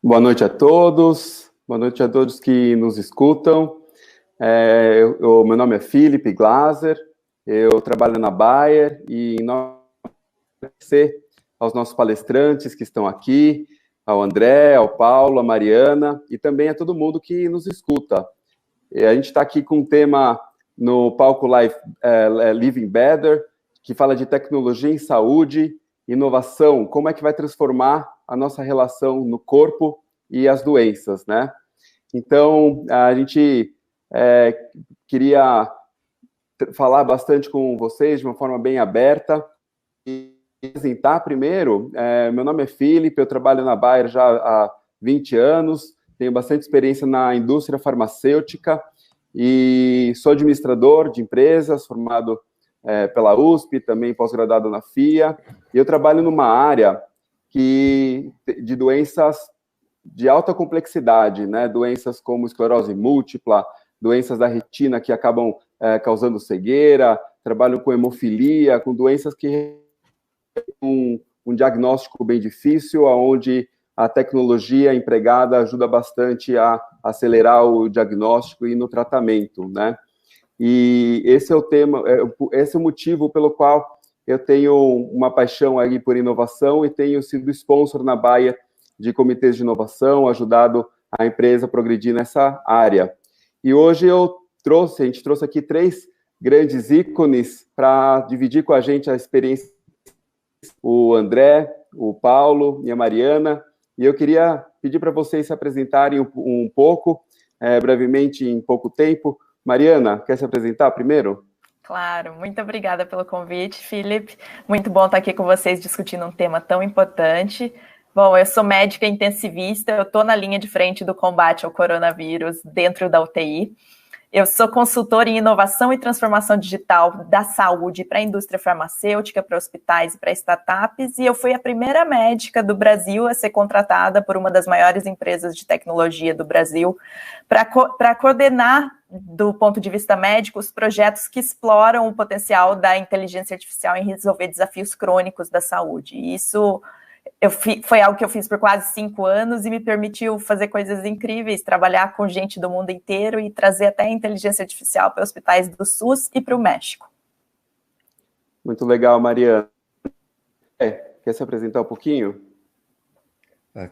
Boa noite a todos que nos escutam. Meu nome é Felipe Glaser, eu trabalho na Bayer e nós agradecer aos nossos palestrantes que estão aqui, ao André, ao Paulo, à Mariana e também a todo mundo que nos escuta. A gente está aqui com um tema no palco Living Better, que fala de tecnologia em saúde, inovação, como é que vai transformar a nossa relação no corpo e as doenças, né? Então, a gente queria falar bastante com vocês de uma forma bem aberta e apresentar primeiro. Meu nome é Felipe, eu trabalho na Bayer já há 20 anos, tenho bastante experiência na indústria farmacêutica e sou administrador de empresas, formado pela USP, também pós-graduado na FIA, e eu trabalho numa área de doenças de alta complexidade, né? Doenças como esclerose múltipla, doenças da retina que acabam causando cegueira, trabalho com hemofilia, com doenças que um diagnóstico bem difícil, onde a tecnologia empregada ajuda bastante a acelerar o diagnóstico e no tratamento, né? E esse é o tema, esse é o motivo pelo qual eu tenho uma paixão aí por inovação e tenho sido sponsor na Bayer de comitês de inovação, ajudado a empresa a progredir nessa área. E hoje a gente trouxe aqui 3 grandes ícones para dividir com a gente a experiência, o André, o Paulo e a Mariana, e eu queria pedir para vocês se apresentarem um pouco, brevemente, em pouco tempo. Mariana, quer se apresentar primeiro? Claro, muito obrigada pelo convite, Felipe. Muito bom estar aqui com vocês discutindo um tema tão importante. Bom, eu sou médica intensivista, eu estou na linha de frente do combate ao coronavírus dentro da UTI. Eu sou consultora em inovação e transformação digital da saúde para a indústria farmacêutica, para hospitais e para startups, e eu fui a primeira médica do Brasil a ser contratada por uma das maiores empresas de tecnologia do Brasil para coordenar, do ponto de vista médico, os projetos que exploram o potencial da inteligência artificial em resolver desafios crônicos da saúde. E isso foi algo que eu fiz por quase 5 anos e me permitiu fazer coisas incríveis, trabalhar com gente do mundo inteiro e trazer até a inteligência artificial para hospitais do SUS e para o México. Muito legal, Mariana. Quer se apresentar um pouquinho?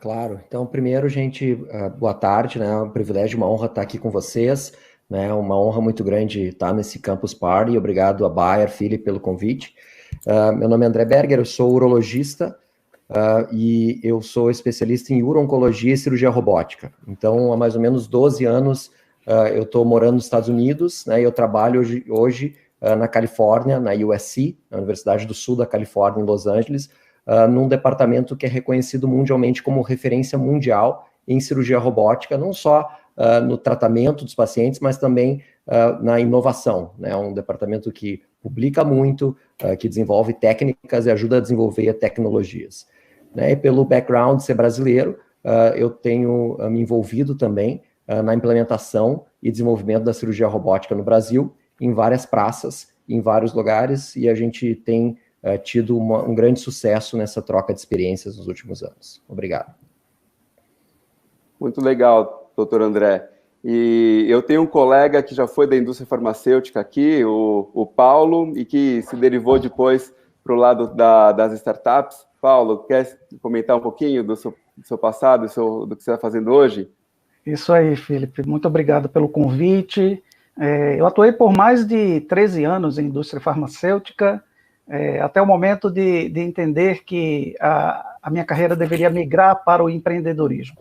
Claro. Então, primeiro, gente, boa tarde, né? É um privilégio, uma honra estar aqui com vocês, né? Uma honra muito grande estar nesse Campus Party. Obrigado a Bayer, Felipe, pelo convite. Meu nome é André Berger, eu sou urologista, e eu sou especialista em uro-oncologia e cirurgia robótica. Então, há mais ou menos 12 anos, eu estou morando nos Estados Unidos, né, e eu trabalho hoje na Califórnia, na USC, na Universidade do Sul da Califórnia, em Los Angeles, num departamento que é reconhecido mundialmente como referência mundial em cirurgia robótica, não só no tratamento dos pacientes, mas também na inovação, né, um departamento que publica muito, que desenvolve técnicas e ajuda a desenvolver tecnologias. Né, e pelo background de ser brasileiro, eu tenho me envolvido também na implementação e desenvolvimento da cirurgia robótica no Brasil, em várias praças, em vários lugares, e a gente tem tido um grande sucesso nessa troca de experiências nos últimos anos. Obrigado. Muito legal, doutor André. E eu tenho um colega que já foi da indústria farmacêutica aqui, o Paulo, e que se derivou depois para o lado das startups. Paulo, quer comentar um pouquinho do seu passado, do que você está fazendo hoje? Isso aí, Felipe. Muito obrigado pelo convite. Eu atuei por mais de 13 anos em indústria farmacêutica, até o momento de entender que a minha carreira deveria migrar para o empreendedorismo,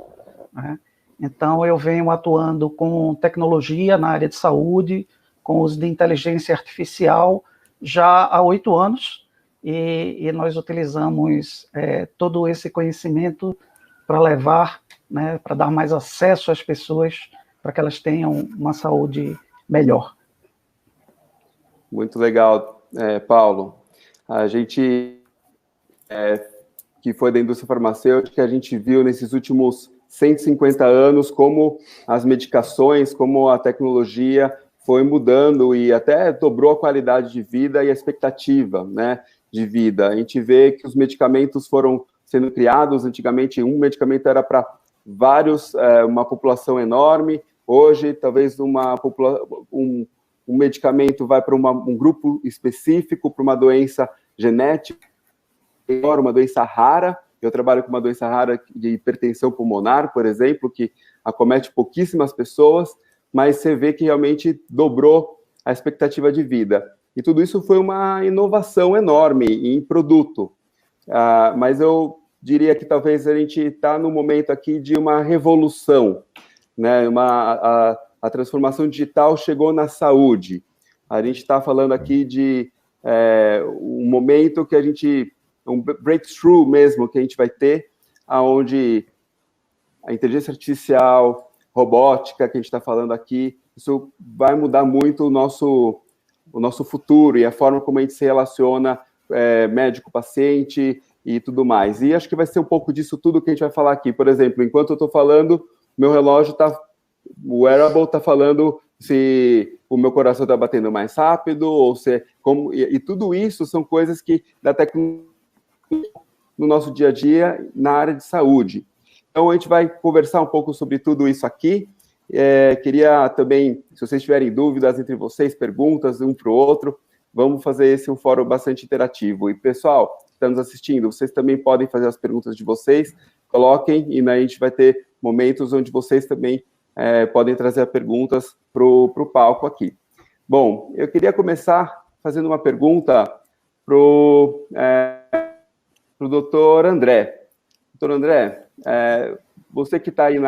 né? Então, eu venho atuando com tecnologia na área de saúde, com uso de inteligência artificial, já há 8 anos, e nós utilizamos todo esse conhecimento para levar, né, para dar mais acesso às pessoas, para que elas tenham uma saúde melhor. Muito legal, Paulo. A gente, que foi da indústria farmacêutica, a gente viu nesses últimos 150 anos como as medicações, como a tecnologia foi mudando e até dobrou a qualidade de vida e a expectativa, né, de vida. A gente vê que os medicamentos foram sendo criados, antigamente um medicamento era para vários, uma população enorme, hoje talvez um medicamento vai para um grupo específico, para uma doença genética, uma doença rara. Eu trabalho com uma doença rara de hipertensão pulmonar, por exemplo, que acomete pouquíssimas pessoas, mas você vê que realmente dobrou a expectativa de vida. E tudo isso foi uma inovação enorme em produto. Mas eu diria que talvez a gente está no momento aqui de uma revolução, né? A transformação digital chegou na saúde. A gente está falando aqui de um momento que um breakthrough mesmo que a gente vai ter, onde a inteligência artificial, robótica, que a gente está falando aqui, isso vai mudar muito o nosso futuro e a forma como a gente se relaciona médico-paciente e tudo mais. E acho que vai ser um pouco disso tudo que a gente vai falar aqui. Por exemplo, enquanto eu estou falando, meu relógio o wearable está falando se o meu coração está batendo mais rápido, ou se e tudo isso são coisas que da tecnologia no nosso dia a dia na área de saúde. Então, a gente vai conversar um pouco sobre tudo isso aqui. Queria também, se vocês tiverem dúvidas entre vocês, perguntas um para o outro, vamos fazer esse um fórum bastante interativo. E, pessoal, que está nos assistindo, vocês também podem fazer as perguntas de vocês, coloquem, e a gente vai ter momentos onde vocês também podem trazer perguntas para o palco aqui. Bom, eu queria começar fazendo uma pergunta para o doutor André. Doutor André, você que está aí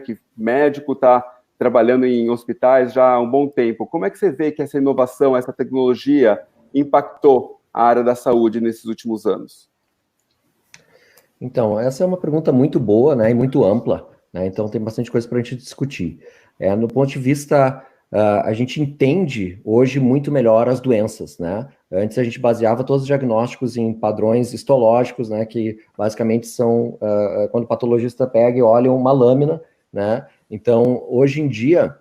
que médico, está trabalhando em hospitais já há um bom tempo, como é que você vê que essa inovação, essa tecnologia impactou a área da saúde nesses últimos anos? Então, essa é uma pergunta muito boa, né, e muito ampla, né, então tem bastante coisa para a gente discutir. No ponto de vista, a gente entende hoje muito melhor as doenças, né? Antes a gente baseava todos os diagnósticos em padrões histológicos, né, que basicamente são quando o patologista pega e olha uma lâmina, né? Então, hoje em dia,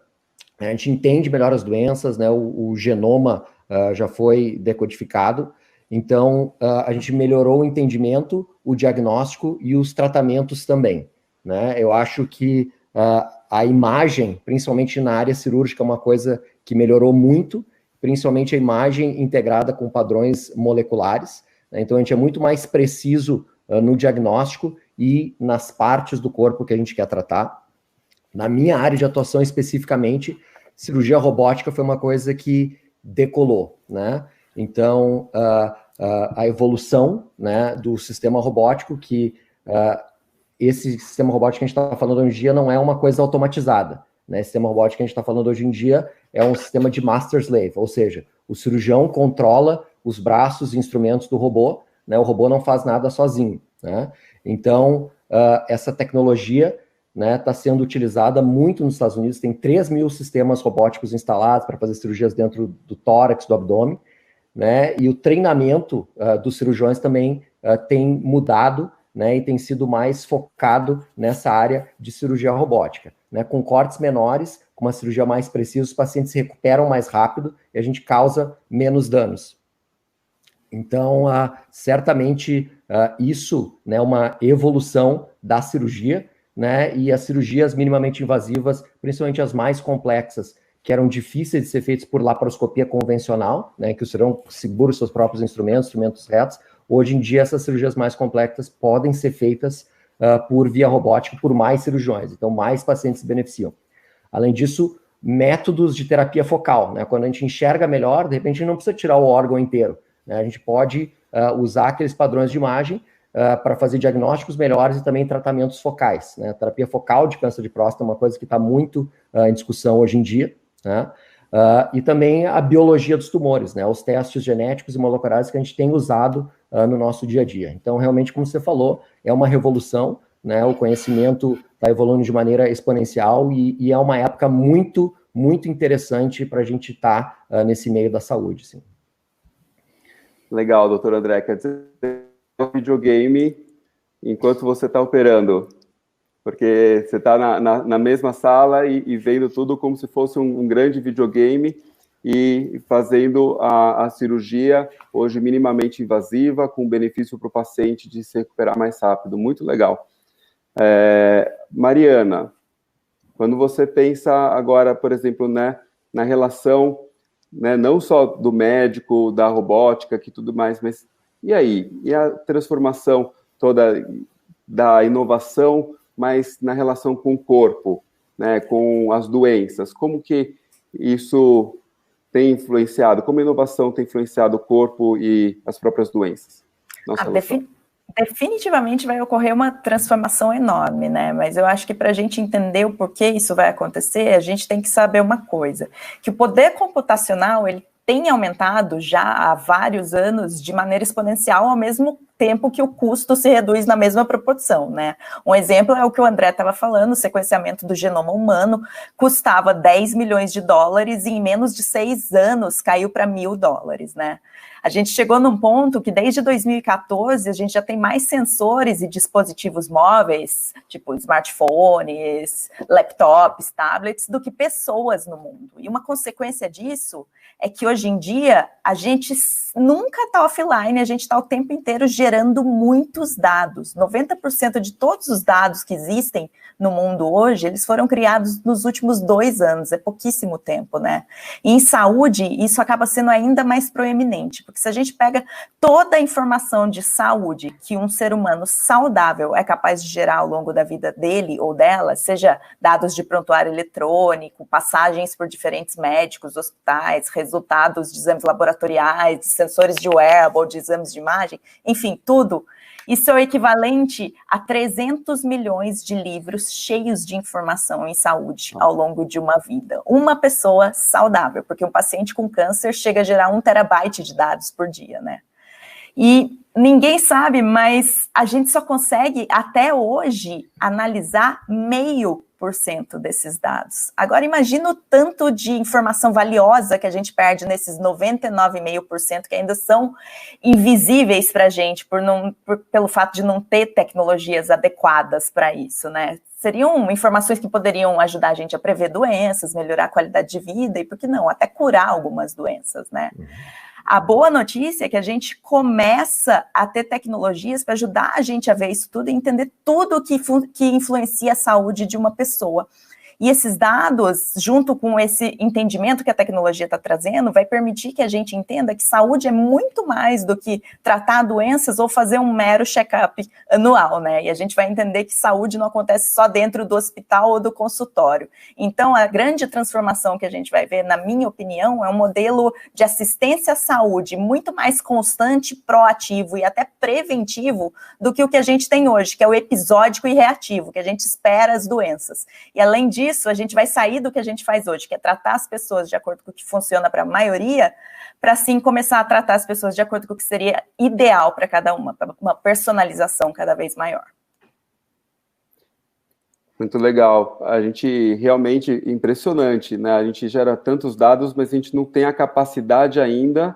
a gente entende melhor as doenças, né? O genoma já foi decodificado, então a gente melhorou o entendimento, o diagnóstico e os tratamentos também, né? Eu acho que a imagem, principalmente na área cirúrgica, é uma coisa que melhorou muito, principalmente a imagem integrada com padrões moleculares, né? Então a gente é muito mais preciso no diagnóstico e nas partes do corpo que a gente quer tratar. Na minha área de atuação especificamente, cirurgia robótica foi uma coisa que decolou, né? Então a evolução, né, do sistema robótico, que esse sistema robótico que a gente está falando hoje em dia não é uma coisa automatizada, né? Esse sistema robótico que a gente está falando hoje em dia é um sistema de master-slave, ou seja, o cirurgião controla os braços e instrumentos do robô, né? O robô não faz nada sozinho, né? Então, essa tecnologia, né, está sendo utilizada muito nos Estados Unidos, tem 3.000 sistemas robóticos instalados para fazer cirurgias dentro do tórax, do abdômen, né? E o treinamento dos cirurgiões também tem mudado, né, e tem sido mais focado nessa área de cirurgia robótica, né, com cortes menores, com uma cirurgia mais precisa, os pacientes se recuperam mais rápido e a gente causa menos danos. Então, certamente isso, né, é uma evolução da cirurgia, né, e as cirurgias minimamente invasivas, principalmente as mais complexas, que eram difíceis de ser feitas por laparoscopia convencional, né, que o cirurgião segura os seus próprios instrumentos retos. Hoje em dia, essas cirurgias mais complexas podem ser feitas por via robótica por mais cirurgiões, então mais pacientes se beneficiam. Além disso, métodos de terapia focal, né? Quando a gente enxerga melhor, de repente a gente não precisa tirar o órgão inteiro, né? A gente pode usar aqueles padrões de imagem para fazer diagnósticos melhores e também tratamentos focais, né? A terapia focal de câncer de próstata é uma coisa que está muito em discussão hoje em dia, né? E também a biologia dos tumores, né? Os testes genéticos e moleculares que a gente tem usado no nosso dia a dia. Então, realmente, como você falou, é uma revolução, né? O conhecimento está evoluindo de maneira exponencial e é uma época muito, muito interessante para a gente estar nesse meio da saúde, sim. Legal, doutor André. Quer dizer, o videogame enquanto você está operando. porque você está na mesma sala e vendo tudo como se fosse um grande videogame e fazendo a cirurgia, hoje minimamente invasiva, com benefício para o paciente de se recuperar mais rápido. Muito legal. Mariana, quando você pensa agora, por exemplo, né, na relação, né, não só do médico, da robótica, que tudo mais, mas e aí? E a transformação toda da inovação, mas na relação com o corpo, né, com as doenças? Como que isso tem influenciado? Como a inovação tem influenciado o corpo e as próprias doenças? Definitivamente vai ocorrer uma transformação enorme, né? Mas eu acho que para a gente entender o porquê isso vai acontecer, a gente tem que saber uma coisa, que o poder computacional, ele tem aumentado já há vários anos de maneira exponencial, ao mesmo tempo que o custo se reduz na mesma proporção, né? Um exemplo é o que o André estava falando, o sequenciamento do genoma humano custava 10 milhões de dólares e em menos de 6 anos caiu para $1.000, né? A gente chegou num ponto que desde 2014 a gente já tem mais sensores e dispositivos móveis, tipo smartphones, laptops, tablets, do que pessoas no mundo. E uma consequência disso é que hoje em dia a gente nunca está offline, a gente está o tempo inteiro gerando muitos dados. 90% de todos os dados que existem no mundo hoje, eles foram criados nos últimos 2 anos, é pouquíssimo tempo, né? E em saúde, isso acaba sendo ainda mais proeminente, porque se a gente pega toda a informação de saúde que um ser humano saudável é capaz de gerar ao longo da vida dele ou dela, seja dados de prontuário eletrônico, passagens por diferentes médicos, hospitais, resultados de exames laboratoriais, de sensores de wearable, de exames de imagem, enfim, tudo. Isso é o equivalente a 300 milhões de livros cheios de informação em saúde ao longo de uma vida. Uma pessoa saudável, porque um paciente com câncer chega a gerar 1 terabyte de dados por dia, né? E ninguém sabe, mas a gente só consegue, até hoje, analisar 0,5% desses dados. Agora, imagina o tanto de informação valiosa que a gente perde nesses 99,5% que ainda são invisíveis para a gente, pelo fato de não ter tecnologias adequadas para isso, né? Seriam informações que poderiam ajudar a gente a prever doenças, melhorar a qualidade de vida e, por que não, até curar algumas doenças, né? A boa notícia é que a gente começa a ter tecnologias para ajudar a gente a ver isso tudo e entender tudo que influencia a saúde de uma pessoa. E esses dados, junto com esse entendimento que a tecnologia está trazendo, vai permitir que a gente entenda que saúde é muito mais do que tratar doenças ou fazer um mero check-up anual, né? E a gente vai entender que saúde não acontece só dentro do hospital ou do consultório. Então, a grande transformação que a gente vai ver, na minha opinião, é um modelo de assistência à saúde muito mais constante, proativo e até preventivo do que o que a gente tem hoje, que é o episódico e reativo, que a gente espera as doenças. E, além disso, a gente vai sair do que a gente faz hoje, que é tratar as pessoas de acordo com o que funciona para a maioria, para assim começar a tratar as pessoas de acordo com o que seria ideal para cada uma personalização cada vez maior. Muito legal. A gente realmente impressionante, né? A gente gera tantos dados, mas a gente não tem a capacidade ainda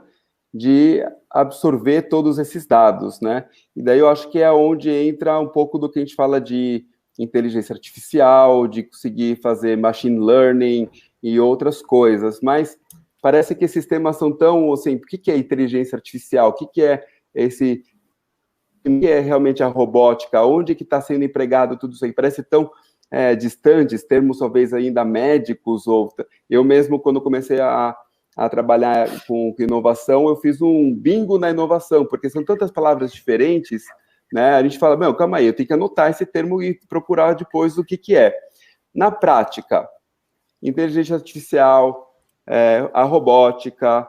de absorver todos esses dados, né? E daí eu acho que é onde entra um pouco do que a gente fala de inteligência artificial, de conseguir fazer machine learning e outras coisas, mas parece que esses temas são tão, assim, o que é inteligência artificial? O que é esse, o que é realmente a robótica? Onde que está sendo empregado tudo isso aí? Parece tão distantes, termos talvez ainda médicos, ou eu mesmo, quando comecei a trabalhar com inovação, eu fiz um bingo na inovação, porque são tantas palavras diferentes, né? A gente fala, meu, calma aí, eu tenho que anotar esse termo e procurar depois o que é. Na prática, inteligência artificial, a robótica,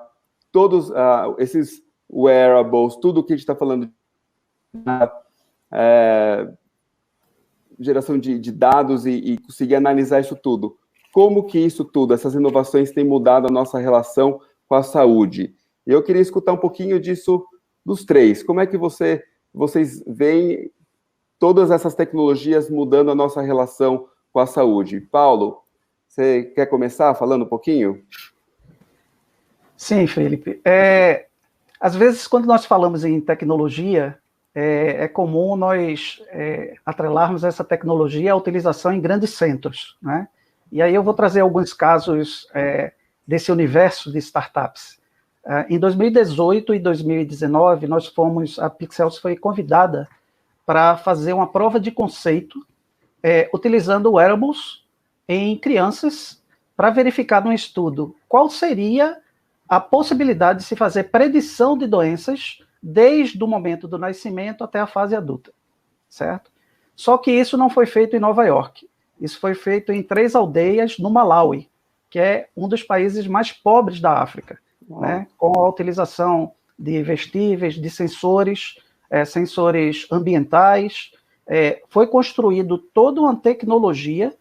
todos esses wearables, tudo que a gente está falando, geração de dados e conseguir analisar isso tudo. Como que isso tudo, essas inovações têm mudado a nossa relação com a saúde? E eu queria escutar um pouquinho disso dos três. Como é que vocês veem todas essas tecnologias mudando a nossa relação com a saúde? Paulo, você quer começar falando um pouquinho? Sim, Felipe. Às vezes, quando nós falamos em tecnologia, é comum nós atrelarmos essa tecnologia à utilização em grandes centros, né? E aí eu vou trazer alguns casos desse universo de startups. Em 2018 e 2019, a Pixels foi convidada para fazer uma prova de conceito utilizando wearables em crianças para verificar num estudo qual seria a possibilidade de se fazer predição de doenças desde o momento do nascimento até a fase adulta, certo? Só que isso não foi feito em Nova York. Isso foi feito em 3 aldeias no Malawi, que é um dos países mais pobres da África, né? Com a utilização de vestíveis, de sensores, sensores ambientais. Foi construído toda uma tecnologia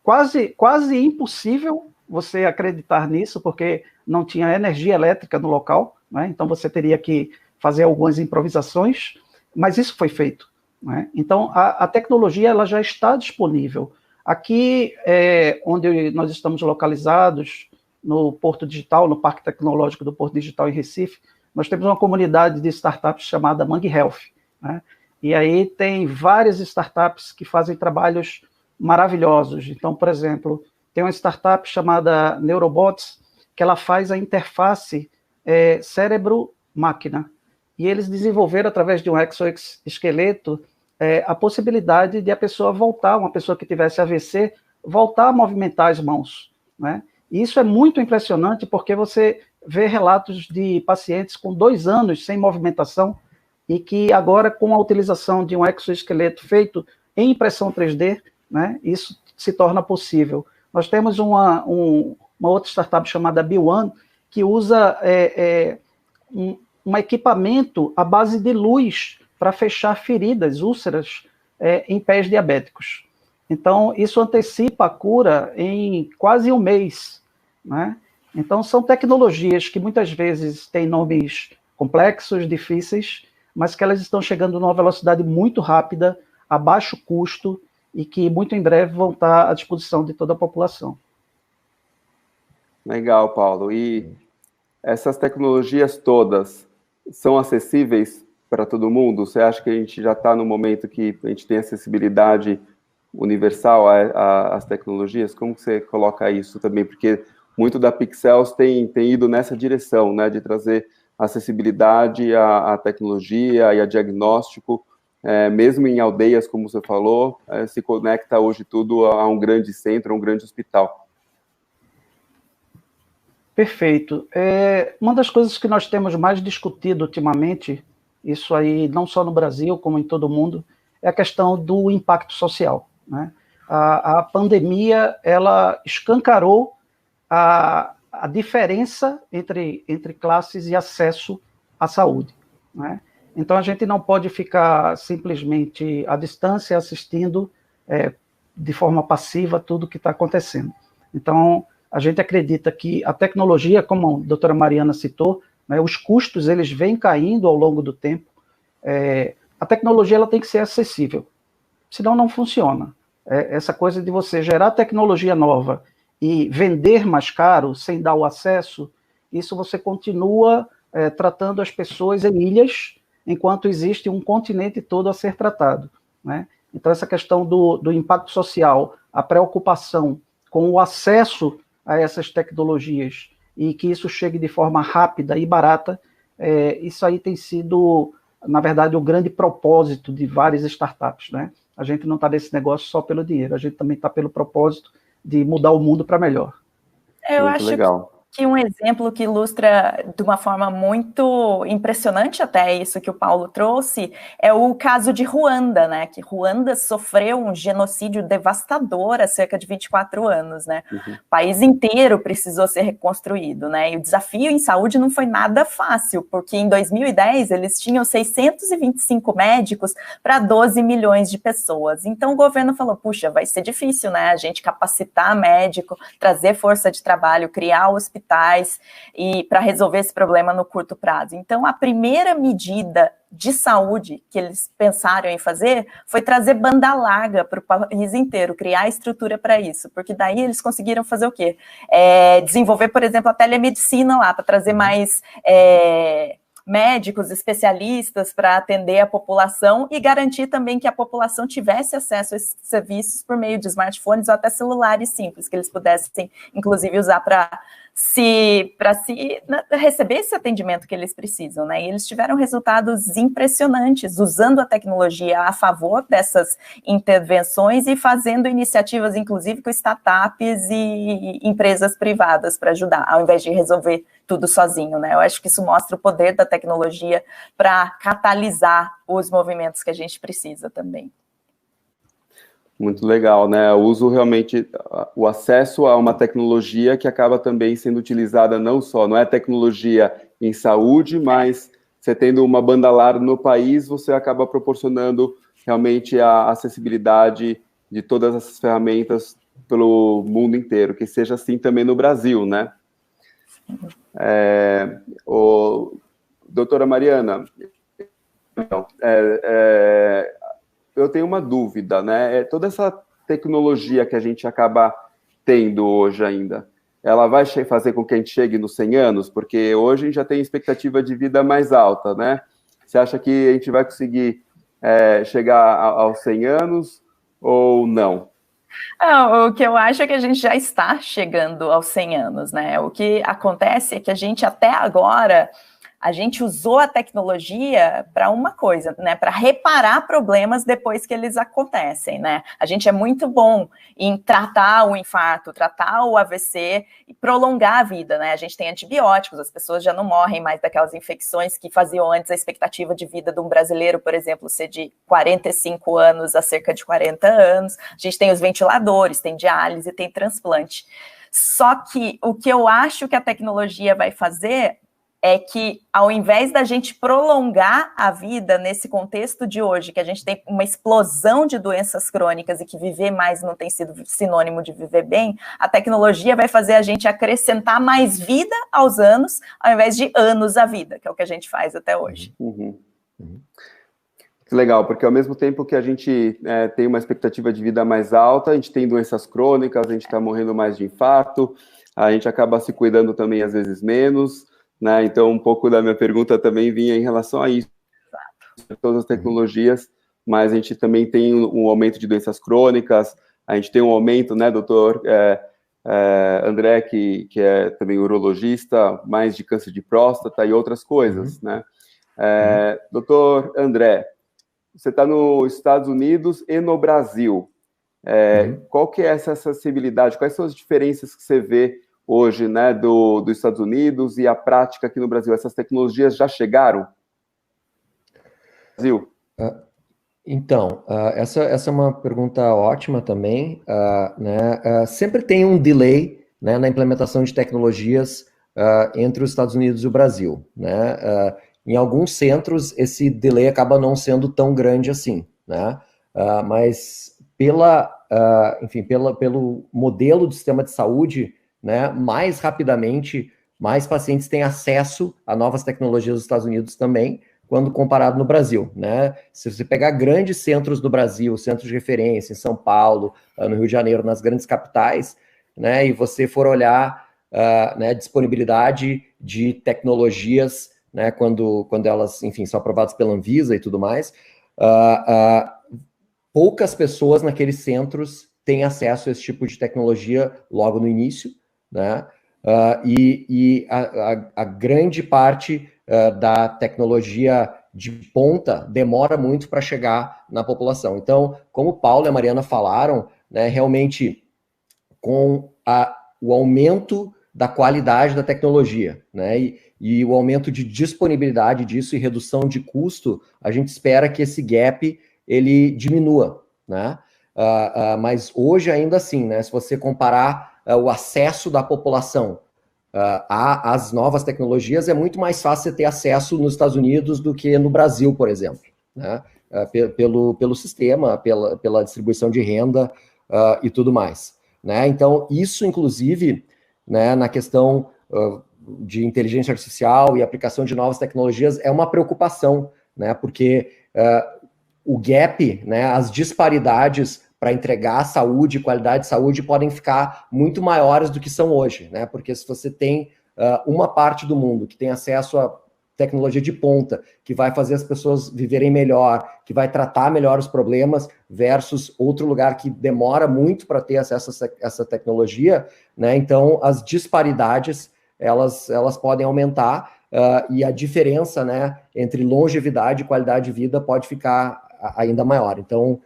quase impossível você acreditar nisso, porque não tinha energia elétrica no local, né? Então você teria que fazer algumas improvisações, mas isso foi feito, né? Então a tecnologia ela já está disponível. Aqui, onde nós estamos localizados, no Porto Digital, no Parque Tecnológico do Porto Digital em Recife, nós temos uma comunidade de startups chamada Mangue Health, né? E aí tem várias startups que fazem trabalhos maravilhosos. Então, por exemplo, tem uma startup chamada Neurobots, que ela faz a interface cérebro-máquina. E eles desenvolveram, através de um exoesqueleto, a possibilidade de a pessoa voltar, uma pessoa que tivesse AVC, voltar a movimentar as mãos, né? E isso é muito impressionante, porque você vê relatos de pacientes com 2 anos sem movimentação, e que agora, com a utilização de um exoesqueleto feito em impressão 3D, né, isso se torna possível. Nós temos uma outra startup chamada B1, que usa um equipamento à base de luz para fechar feridas, úlceras, em pés diabéticos. Então, isso antecipa a cura em quase um mês, né? Então, são tecnologias que muitas vezes têm nomes complexos, difíceis, mas que elas estão chegando numa velocidade muito rápida, a baixo custo, e que muito em breve vão estar à disposição de toda a população. Legal, Paulo. E essas tecnologias todas são acessíveis para todo mundo? Você acha que a gente já está no momento que a gente tem acessibilidade universal às tecnologias? Como você coloca isso também? Porque muito da Pixels tem ido nessa direção, né, de trazer acessibilidade à tecnologia e a diagnóstico, mesmo em aldeias, como você falou, se conecta hoje tudo a um grande centro, a um grande hospital. Perfeito. Uma das coisas que nós temos mais discutido ultimamente, isso aí não só no Brasil, como em todo o mundo, é a questão do impacto social, né? A pandemia, ela escancarou a diferença entre classes e acesso à saúde, né? Então, a gente não pode ficar simplesmente à distância assistindo de forma passiva tudo que está acontecendo. Então, a gente acredita que a tecnologia, como a doutora Mariana citou, né, os custos eles vêm caindo ao longo do tempo. A tecnologia ela tem que ser acessível, senão não funciona. Essa coisa de você gerar tecnologia nova e vender mais caro sem dar o acesso, isso você continua tratando as pessoas em ilhas, enquanto existe um continente todo a ser tratado, né? Então, essa questão do impacto social, a preocupação com o acesso a essas tecnologias e que isso chegue de forma rápida e barata, isso aí tem sido, na verdade, o grande propósito de várias startups, né? A gente não está nesse negócio só pelo dinheiro, a gente também está pelo propósito de mudar o mundo para melhor. Eu acho legal. Que um exemplo que ilustra de uma forma muito impressionante até isso que o Paulo trouxe é o caso de Ruanda, né? Que Ruanda sofreu um genocídio devastador há cerca de 24 anos, né? Uhum. O país inteiro precisou ser reconstruído, né? E o desafio em saúde não foi nada fácil, porque em 2010 eles tinham 625 médicos para 12 milhões de pessoas. Então o governo falou, puxa, vai ser difícil, né? A gente capacitar médico, trazer força de trabalho, criar hospitais e para resolver esse problema no curto prazo. Então, a primeira medida de saúde que eles pensaram em fazer foi trazer banda larga para o país inteiro, criar estrutura para isso, porque daí eles conseguiram fazer o quê? Desenvolver, por exemplo, a telemedicina lá, para trazer mais médicos, especialistas para atender a população e garantir também que a população tivesse acesso a esses serviços por meio de smartphones ou até celulares simples, que eles pudessem, inclusive, usar para receber esse atendimento que eles precisam, né? E eles tiveram resultados impressionantes usando a tecnologia a favor dessas intervenções e fazendo iniciativas, inclusive, com startups e empresas privadas para ajudar, ao invés de resolver tudo sozinho, né? Eu acho que isso mostra o poder da tecnologia para catalisar os movimentos que a gente precisa também. Muito legal, né? Eu uso realmente o acesso a uma tecnologia que acaba também sendo utilizada não é tecnologia em saúde, mas você tendo uma banda larga no país, você acaba proporcionando realmente a acessibilidade de todas essas ferramentas pelo mundo inteiro, que seja assim também no Brasil, né? Doutora Mariana, eu tenho uma dúvida, né? Toda essa tecnologia que a gente acaba tendo hoje ainda, ela vai fazer com que a gente chegue nos 100 anos? Porque hoje a gente já tem expectativa de vida mais alta, né? Você acha que a gente vai conseguir chegar aos 100 anos ou não? O que eu acho é que a gente já está chegando aos 100 anos, né? O que acontece é que a gente até agora, a gente usou a tecnologia para uma coisa, né? Para reparar problemas depois que eles acontecem, né? A gente é muito bom em tratar o infarto, tratar o AVC e prolongar a vida, né? A gente tem antibióticos, as pessoas já não morrem mais daquelas infecções que faziam antes a expectativa de vida de um brasileiro, por exemplo, ser de 45 anos a cerca de 40 anos. A gente tem os ventiladores, tem diálise, tem transplante. Só que o que eu acho que a tecnologia vai fazer é que, ao invés da gente prolongar a vida nesse contexto de hoje, que a gente tem uma explosão de doenças crônicas e que viver mais não tem sido sinônimo de viver bem, a tecnologia vai fazer a gente acrescentar mais vida aos anos, ao invés de anos à vida, que é o que a gente faz até hoje. Que legal, porque ao mesmo tempo que a gente tem uma expectativa de vida mais alta, a gente tem doenças crônicas, a gente está morrendo mais de infarto, a gente acaba se cuidando também às vezes menos, né? Então, um pouco da minha pergunta também vinha em relação a isso, todas as tecnologias, mas a gente também tem um aumento de doenças crônicas, a gente tem um aumento, né, doutor André, que é também urologista, mais de câncer de próstata e outras coisas, né? Doutor André, você está nos Estados Unidos e no Brasil, qual que é essa acessibilidade, quais são as diferenças que você vê hoje, né, dos Estados Unidos e a prática aqui no Brasil? Essas tecnologias já chegaram? Brasil? Então, essa é uma pergunta ótima também, né? Sempre tem um delay, né, na implementação de tecnologias entre os Estados Unidos e o Brasil, né? Em alguns centros, esse delay acaba não sendo tão grande assim, né? Mas pelo modelo de sistema de saúde, né, mais rapidamente, mais pacientes têm acesso a novas tecnologias dos Estados Unidos também, quando comparado no Brasil, né? Se você pegar grandes centros do Brasil, centros de referência em São Paulo, no Rio de Janeiro, nas grandes capitais, né, e você for olhar né, disponibilidade de tecnologias, né, quando elas, enfim, são aprovadas pela Anvisa e tudo mais, poucas pessoas naqueles centros têm acesso a esse tipo de tecnologia logo no início, né? A grande parte da tecnologia de ponta demora muito para chegar na população. Então, como o Paulo e a Mariana falaram, né, realmente com o aumento da qualidade da tecnologia, né, e o aumento de disponibilidade disso e redução de custo, a gente espera que esse gap ele diminua, né? Mas hoje ainda assim, né, se você comparar o acesso da população às novas tecnologias, é muito mais fácil você ter acesso nos Estados Unidos do que no Brasil, por exemplo, né? Pelo sistema, pela distribuição de renda e tudo mais, né? Então, isso, inclusive, né, na questão de inteligência artificial e aplicação de novas tecnologias, é uma preocupação, né? Porque o gap, né, as disparidades para entregar saúde, qualidade de saúde, podem ficar muito maiores do que são hoje, né? Porque se você tem uma parte do mundo que tem acesso a tecnologia de ponta, que vai fazer as pessoas viverem melhor, que vai tratar melhor os problemas, versus outro lugar que demora muito para ter acesso a essa tecnologia, né? Então, as disparidades, elas podem aumentar, e a diferença, né, entre longevidade e qualidade de vida pode ficar ainda maior. Então,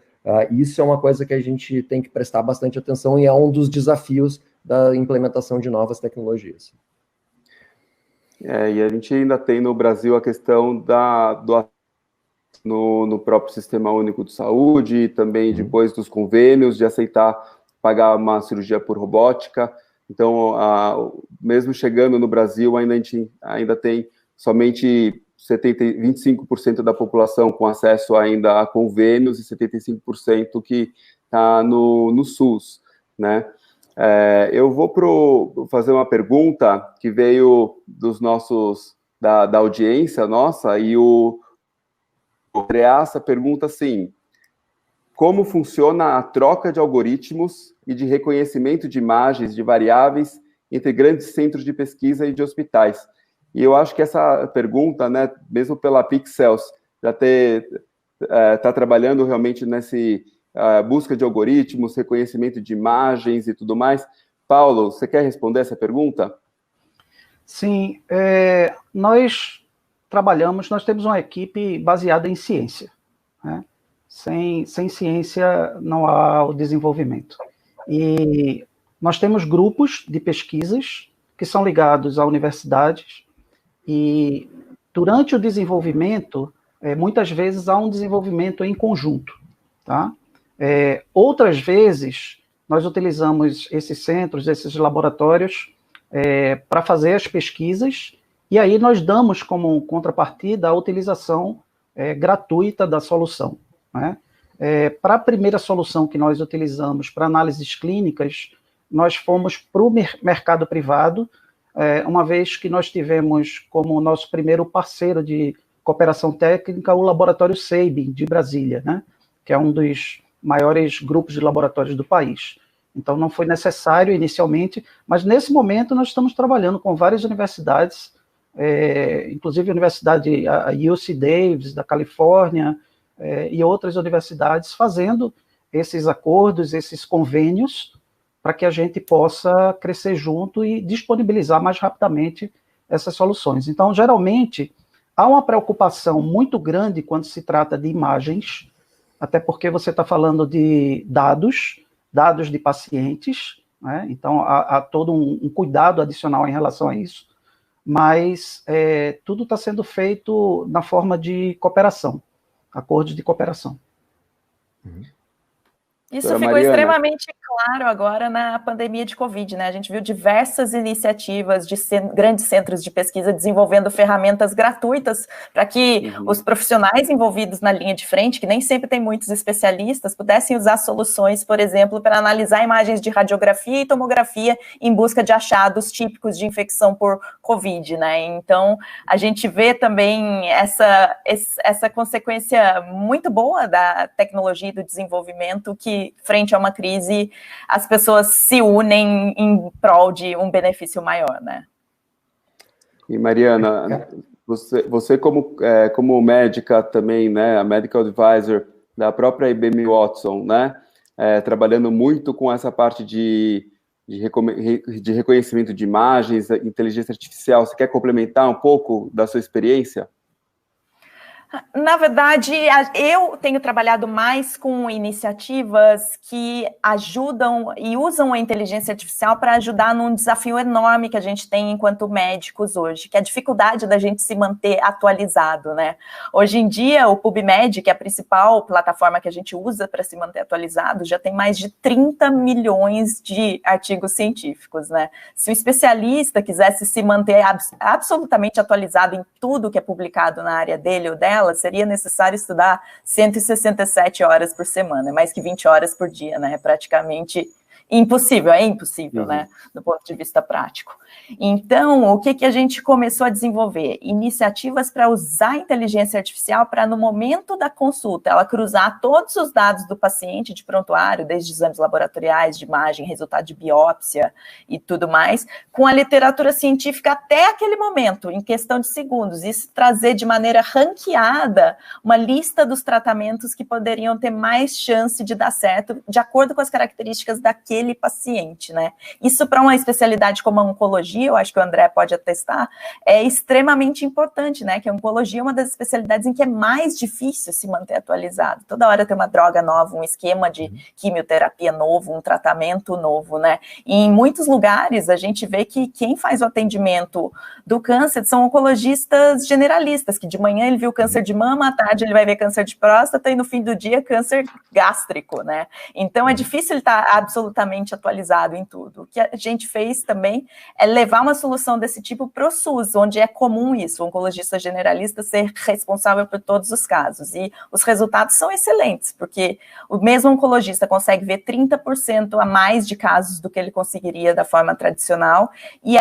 isso é uma coisa que a gente tem que prestar bastante atenção e é um dos desafios da implementação de novas tecnologias. E a gente ainda tem no Brasil a questão no próprio Sistema Único de Saúde, e também depois dos convênios, de aceitar pagar uma cirurgia por robótica. Então, mesmo chegando no Brasil, a gente ainda tem somente 25% da população com acesso ainda a convênios e 75% que está no SUS, né? Eu vou fazer uma pergunta que veio dos da audiência nossa, e o Andreassa pergunta assim: como funciona a troca de algoritmos e de reconhecimento de imagens de variáveis entre grandes centros de pesquisa e de hospitais? E eu acho que essa pergunta, né, mesmo pela Pixels, já está trabalhando realmente nessa busca de algoritmos, reconhecimento de imagens e tudo mais. Paulo, você quer responder essa pergunta? Sim, nós temos uma equipe baseada em ciência, né? Sem ciência não há o desenvolvimento. E nós temos grupos de pesquisas que são ligados a universidades, e durante o desenvolvimento, muitas vezes há um desenvolvimento em conjunto, tá? Outras vezes, nós utilizamos esses centros, esses laboratórios, para fazer as pesquisas, e aí nós damos como contrapartida a utilização gratuita da solução, né? Para a primeira solução que nós utilizamos para análises clínicas, nós fomos para o mercado privado, uma vez que nós tivemos como nosso primeiro parceiro de cooperação técnica o laboratório Sabin, de Brasília, né? Que é um dos maiores grupos de laboratórios do país. Então, não foi necessário inicialmente, mas nesse momento nós estamos trabalhando com várias universidades, inclusive a Universidade a UC Davis, da Califórnia, e outras universidades, fazendo esses acordos, esses convênios, para que a gente possa crescer junto e disponibilizar mais rapidamente essas soluções. Então, geralmente, há uma preocupação muito grande quando se trata de imagens, até porque você está falando de dados de pacientes, né? Então há todo um cuidado adicional em relação a isso, mas tudo está sendo feito na forma de cooperação, acordos de cooperação. Isso ficou extremamente claro agora na pandemia de Covid, né? A gente viu diversas iniciativas de grandes centros de pesquisa desenvolvendo ferramentas gratuitas para que os profissionais envolvidos na linha de frente, que nem sempre tem muitos especialistas, pudessem usar soluções, por exemplo, para analisar imagens de radiografia e tomografia em busca de achados típicos de infecção por Covid, né? Então, a gente vê também essa consequência muito boa da tecnologia e do desenvolvimento, que frente a uma crise, as pessoas se unem em prol de um benefício maior, né? E Mariana, você como médica também, né, a Medical Advisor da própria IBM Watson, né, trabalhando muito com essa parte de reconhecimento de imagens, inteligência artificial, você quer complementar um pouco da sua experiência? Na verdade, eu tenho trabalhado mais com iniciativas que ajudam e usam a inteligência artificial para ajudar num desafio enorme que a gente tem enquanto médicos hoje, que é a dificuldade da gente se manter atualizado, né? Hoje em dia, o PubMed, que é a principal plataforma que a gente usa para se manter atualizado, já tem mais de 30 milhões de artigos científicos, né? Se o especialista quisesse se manter absolutamente atualizado em tudo que é publicado na área dele ou dela, seria necessário estudar 167 horas por semana, mais que 20 horas por dia, né? É praticamente impossível, é impossível, né, do ponto de vista prático. Então, o que a gente começou a desenvolver? Iniciativas para usar a inteligência artificial para, no momento da consulta, ela cruzar todos os dados do paciente de prontuário, desde exames laboratoriais, de imagem, resultado de biópsia e tudo mais, com a literatura científica até aquele momento, em questão de segundos, isso trazer de maneira ranqueada uma lista dos tratamentos que poderiam ter mais chance de dar certo, de acordo com as características daquele paciente, né? Isso para uma especialidade como a oncologia, eu acho que o André pode atestar, é extremamente importante, né? Que a oncologia é uma das especialidades em que é mais difícil se manter atualizado. Toda hora tem uma droga nova, um esquema de quimioterapia novo, um tratamento novo, né? E em muitos lugares a gente vê que quem faz o atendimento do câncer são oncologistas generalistas, que de manhã ele viu câncer de mama, à tarde ele vai ver câncer de próstata e no fim do dia câncer gástrico, né? Então é difícil ele estar absolutamente atualizado em tudo. O que a gente fez também é levar uma solução desse tipo para o SUS, onde é comum isso, o oncologista generalista ser responsável por todos os casos. E os resultados são excelentes, porque o mesmo oncologista consegue ver 30% a mais de casos do que ele conseguiria da forma tradicional, e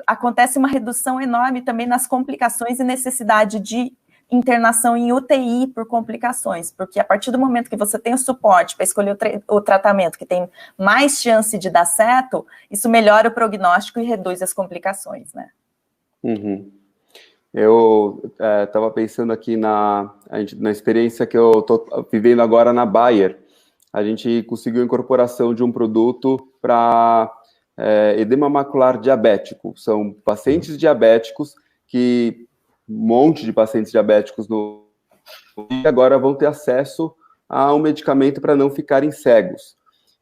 acontece uma redução enorme também nas complicações e necessidade de internação em UTI por complicações, porque a partir do momento que você tem o suporte para escolher o tratamento que tem mais chance de dar certo, isso melhora o prognóstico e reduz as complicações, né? Eu estava pensando aqui na experiência que eu estou vivendo agora na Bayer. A gente conseguiu a incorporação de um produto para edema macular diabético. São pacientes diabéticos que um monte de pacientes diabéticos e agora vão ter acesso a um medicamento para não ficarem cegos.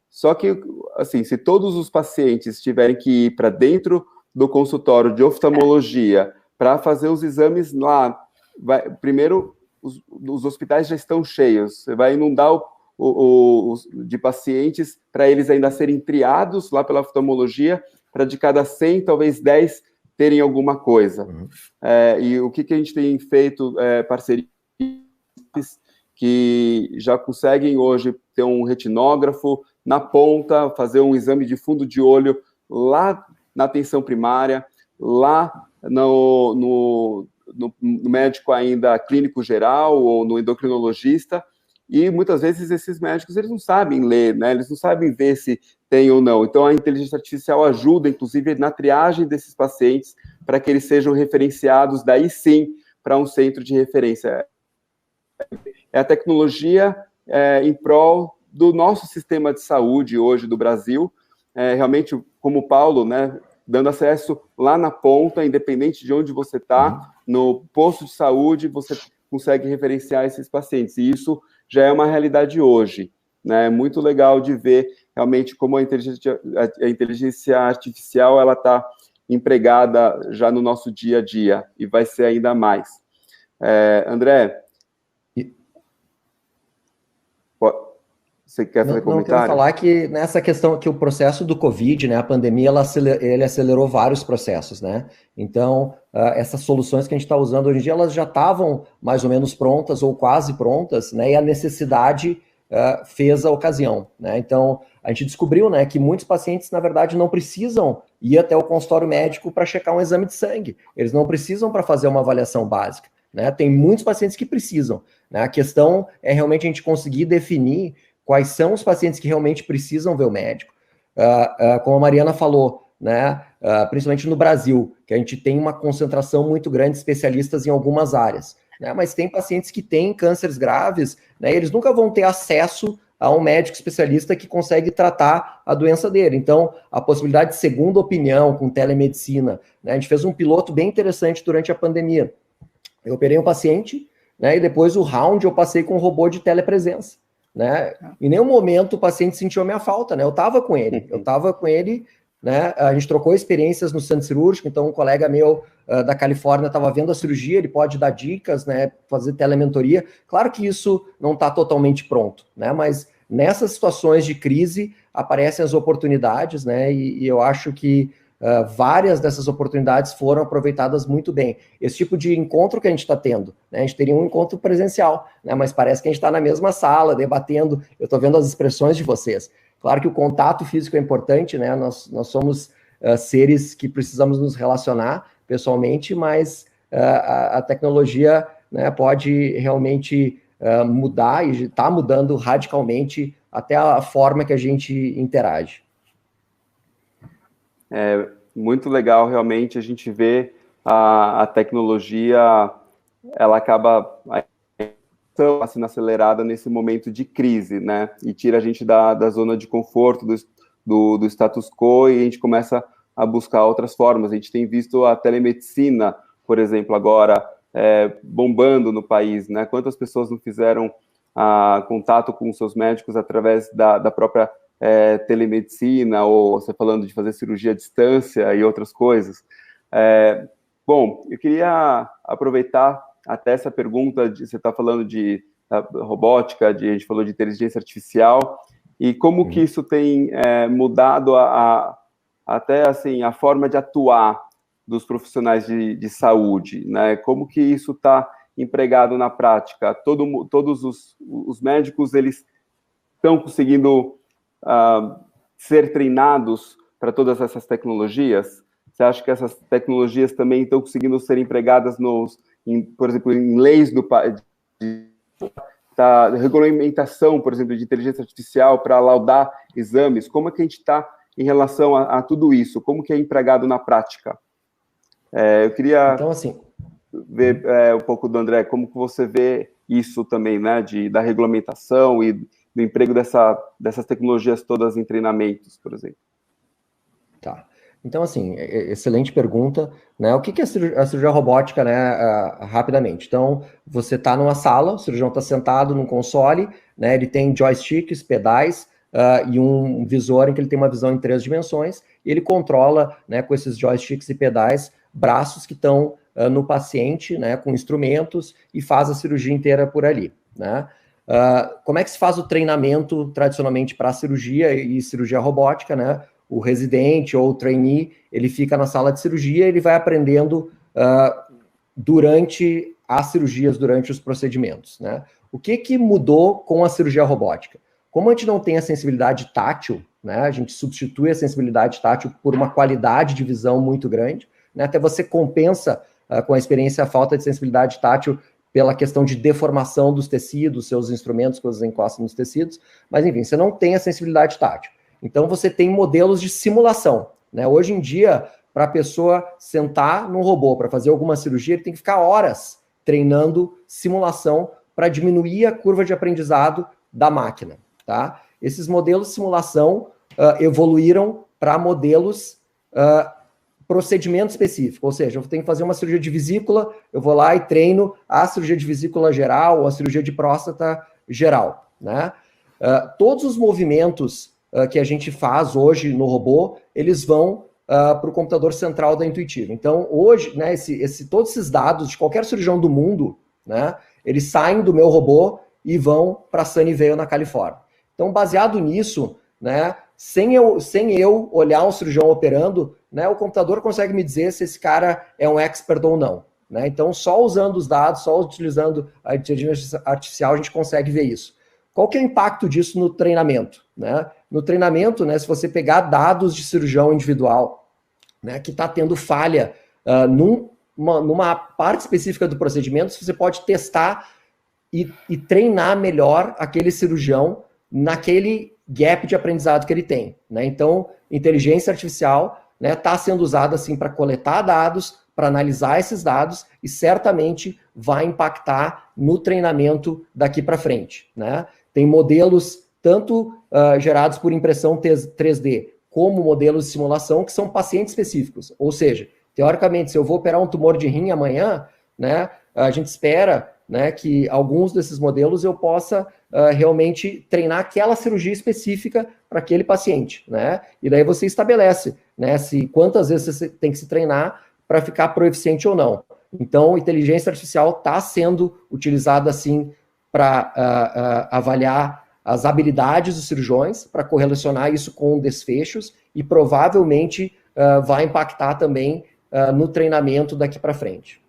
Só que, assim, se todos os pacientes tiverem que ir para dentro do consultório de oftalmologia para fazer os exames lá, primeiro, os hospitais já estão cheios, você vai inundar de pacientes para eles ainda serem triados lá pela oftalmologia, para de cada 100, talvez 10 terem alguma coisa. E o que a gente tem feito, parcerias que já conseguem hoje ter um retinógrafo na ponta, fazer um exame de fundo de olho lá na atenção primária, lá no médico ainda clínico geral ou no endocrinologista, e muitas vezes esses médicos eles não sabem ler, né? Eles não sabem ver se tem ou não. Então a inteligência artificial ajuda, inclusive, na triagem desses pacientes para que eles sejam referenciados, daí sim, para um centro de referência. É a tecnologia em prol do nosso sistema de saúde hoje do Brasil, realmente, como o Paulo, né, dando acesso lá na ponta, independente de onde você está, no posto de saúde, você consegue referenciar esses pacientes, e isso já é uma realidade hoje, né? É muito legal de ver realmente como a inteligência artificial ela está empregada já no nosso dia a dia, e vai ser ainda mais. André, você quer fazer comentário? Eu quero falar que nessa questão, que o processo do Covid, né, a pandemia, ele acelerou vários processos, né? Então, essas soluções que a gente está usando hoje em dia, elas já estavam mais ou menos prontas, ou quase prontas, né? E a necessidade fez a ocasião, né? Então, a gente descobriu, né, que muitos pacientes, na verdade, não precisam ir até o consultório médico para checar um exame de sangue. Eles não precisam para fazer uma avaliação básica, né? Tem muitos pacientes que precisam, né? A questão é realmente a gente conseguir definir quais são os pacientes que realmente precisam ver o médico. Como a Mariana falou, né, principalmente no Brasil, que a gente tem uma concentração muito grande de especialistas em algumas áreas, né, mas tem pacientes que têm cânceres graves, né, eles nunca vão ter acesso a um médico especialista que consegue tratar a doença dele. Então, a possibilidade de segunda opinião com telemedicina, né, a gente fez um piloto bem interessante durante a pandemia. Eu operei um paciente, né, e depois o round eu passei com um robô de telepresença. Né? Em nenhum momento o paciente sentiu a minha falta, né? Eu estava com ele, né? A gente trocou experiências no centro cirúrgico, então um colega meu da Califórnia estava vendo a cirurgia, ele pode dar dicas, né? Fazer telementoria. Claro que isso não está totalmente pronto, né? Mas nessas situações de crise aparecem as oportunidades, né? E eu acho que várias dessas oportunidades foram aproveitadas muito bem. Esse tipo de encontro que a gente está tendo, né? A gente teria um encontro presencial, né? Mas parece que a gente está na mesma sala, debatendo. Eu estou vendo as expressões de vocês. Claro que o contato físico é importante, né? Nós somos seres que precisamos nos relacionar pessoalmente, mas a tecnologia, né, pode realmente mudar e está mudando radicalmente até a forma que a gente interage. É muito legal, realmente, a gente vê a tecnologia, ela acaba sendo acelerada nesse momento de crise, né? E tira a gente da zona de conforto, do status quo, e a gente começa a buscar outras formas. A gente tem visto a telemedicina, por exemplo, agora bombando no país, né? Quantas pessoas não fizeram contato com seus médicos através da própria telemedicina, ou você falando de fazer cirurgia à distância e outras coisas. Bom, eu queria aproveitar até essa pergunta, você está falando de robótica, a gente falou de inteligência artificial, e como que isso tem mudado até assim, a forma de atuar dos profissionais de saúde, né? Como que isso está empregado na prática? Todos os médicos, eles estão conseguindo ser treinados para todas essas tecnologias? Você acha que essas tecnologias também estão conseguindo ser empregadas por exemplo, em leis da regulamentação, por exemplo, de inteligência artificial para laudar exames? Como é que a gente está em relação a tudo isso? Como que é empregado na prática? Eu queria então, assim, ver um pouco do André, como que você vê isso também, né, da regulamentação e do emprego dessas tecnologias todas em treinamentos, por exemplo. Tá. Então, assim, excelente pergunta, né? O que é a cirurgia robótica, né? Rapidamente. Então, você está numa sala, o cirurgião está sentado num console, né? Ele tem joysticks, pedais e um visor em que ele tem uma visão em 3 dimensões, e ele controla, né, com esses joysticks e pedais, braços que estão no paciente, né, com instrumentos, e faz a cirurgia inteira por ali, né? Como é que se faz o treinamento tradicionalmente para cirurgia e cirurgia robótica, né? O residente ou o trainee, ele fica na sala de cirurgia, ele vai aprendendo durante as cirurgias, durante os procedimentos, né? O que mudou com a cirurgia robótica? Como a gente não tem a sensibilidade tátil, né? A gente substitui a sensibilidade tátil por uma qualidade de visão muito grande, né? Até você compensa com a experiência a falta de sensibilidade tátil pela questão de deformação dos tecidos, seus instrumentos que você encosta nos tecidos, mas enfim, você não tem a sensibilidade tátil. Então, você tem modelos de simulação, né? Hoje em dia, para a pessoa sentar num robô para fazer alguma cirurgia, ele tem que ficar horas treinando simulação para diminuir a curva de aprendizado da máquina, tá? Esses modelos de simulação evoluíram para modelos procedimento específico, ou seja, eu tenho que fazer uma cirurgia de vesícula, eu vou lá e treino a cirurgia de vesícula geral ou a cirurgia de próstata geral, né? Todos os movimentos que a gente faz hoje no robô, eles vão para o computador central da Intuitive. Então, hoje, né, todos esses dados de qualquer cirurgião do mundo, né, eles saem do meu robô e vão para Sunnyvale, na Califórnia. Então, baseado nisso, né, sem eu olhar um cirurgião operando, né, o computador consegue me dizer se esse cara é um expert ou não, né? Então, só usando os dados, só utilizando a inteligência artificial, a gente consegue ver isso. Qual que é o impacto disso no treinamento, né? No treinamento, né, se você pegar dados de cirurgião individual, né, que está tendo falha numa parte específica do procedimento, você pode testar e treinar melhor aquele cirurgião naquele gap de aprendizado que ele tem, né? Então, inteligência artificial, né, está sendo usada assim para coletar dados, para analisar esses dados, e certamente vai impactar no treinamento daqui para frente, né? Tem modelos tanto gerados por impressão 3D, como modelos de simulação que são pacientes específicos. Ou seja, teoricamente, se eu vou operar um tumor de rim amanhã, né, a gente espera, né, que alguns desses modelos eu possa realmente treinar aquela cirurgia específica para aquele paciente, né? E daí você estabelece, né, quantas vezes você tem que se treinar para ficar proeficiente ou não. Então, inteligência artificial está sendo utilizada assim para avaliar as habilidades dos cirurgiões, para correlacionar isso com desfechos, e provavelmente vai impactar também no treinamento daqui para frente.